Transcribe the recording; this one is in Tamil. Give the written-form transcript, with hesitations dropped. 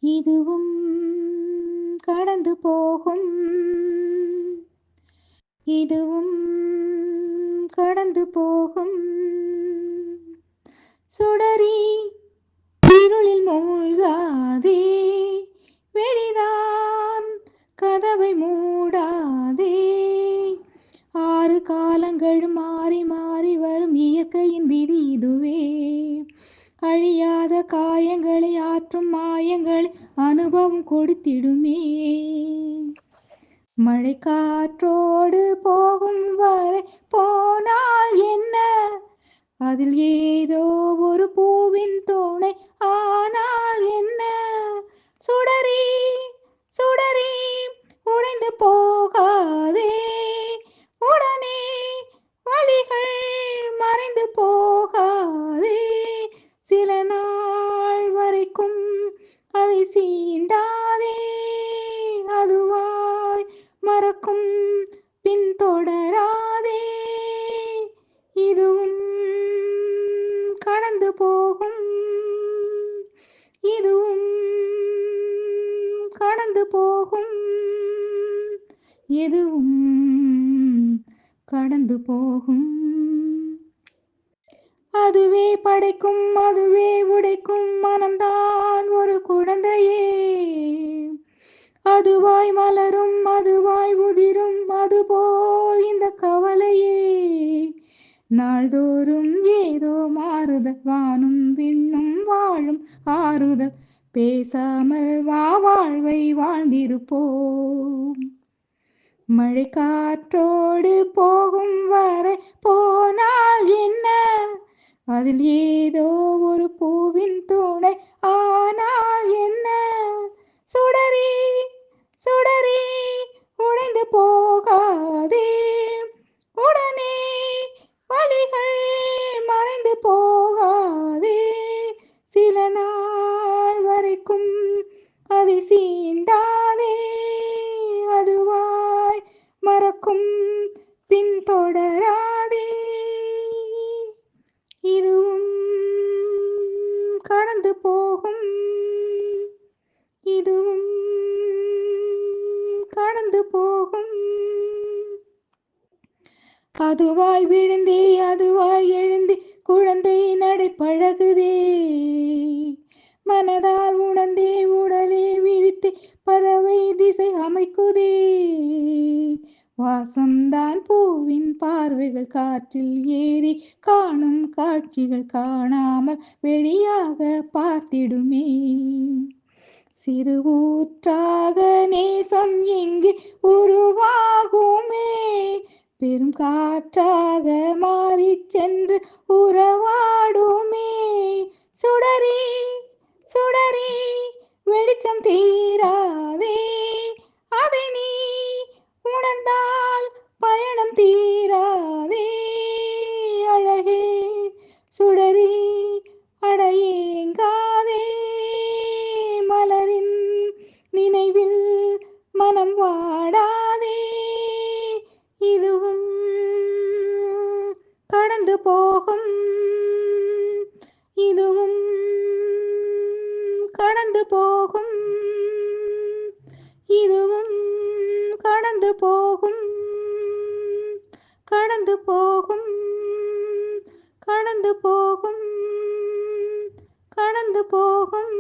இதுவும் கடந்து போகும். இதுவும் கடந்து போகும். சுடரி இருளில் மூழ்காதே, வெளிதான் கதவை மூடாதே. ஆறு காலங்களும் மாறி மாறி வரும் இயற்கையின் விதி இதுவே. அழியாத காயங்களை ஆற்றும் மாயங்களை அனுபவம் கொடுத்திடுமே. மழை காற்றோடு போகும் வரை போனால் என்ன, அதில் ஏதோ ஒரு பூவின் துணை ஆனால் என்ன. சுடரி சுடரி உடைந்து போகாதே, உடனே வலிகள் மறைந்து போகாதே. சில நாள் வரைக்கும் அதை சீண்டாதே, அதுவாய் மறக்கும் பின் தொடராதே. இதுவும் கடந்து போகும். இதுவும் கடந்து போகும். எதுவும் கடந்து போகும். அதுவே படைக்கும் அதுவே உடைக்கும் மனம்தான் ஒரு குழந்தையே. அதுவாய் மலரும் அதுவாய் உதிரும், அதுபோல் இந்த கவலையே. நாள்தோறும் ஏதோ மாறுதல், வானும் விண்ணும் வாழும் ஆறுதல். பேசாமல் வா வாழ்வை வாழ்ந்திருப்போம். மழை காற்றோடு போகும் வரை போனால் என்ன, அதில் ஏதோ ஒரு பூவின் துணை ஆனால் என்ன. சுடரி சுடரி உடைந்து போகாதே, உடனே வலிகள் மறைந்து போகாதே. சில நாள் வரைக்கும் அதை சீண்டாதே, அதுவாய் மறக்கும் பின் தொடராதே. இதுவும் கடந்து போகும். இதுவும் கடந்து போகும். அதுவாய் விழுந்தே அதுவாய் எழுந்தே குழந்தை நடை பழகுதே. மனதால் உணர்ந்தே உடலே விரித்தே பறவை திசை அமைக்குதே. வாசம்தான் பூவின் பார்வைகள், காற்றில் ஏறி காணும் காட்சிகள் காணாமல் வெளியாக பார்த்திடுமே. சிறு ஊற்றாக நேசம் எங்கே உருவாகுமே, பெரும் காற்றாக மாறி சென்று உறவாடுமே. சுடரி சுடரி வெளிச்சம் தீராதே, அதை நீ உணர்ந்தால் பயணம் தீராதே. அழகே சுடரி அடையேங்காதே, மலரின் நினைவில் மனம் வாடாதே. இதுவும் கடந்து போகும். இதுவும் கடந்து போகும். இதுவும் கடந்து போகும். கடந்து போகும். கடந்து போகும். கடந்து போகும்.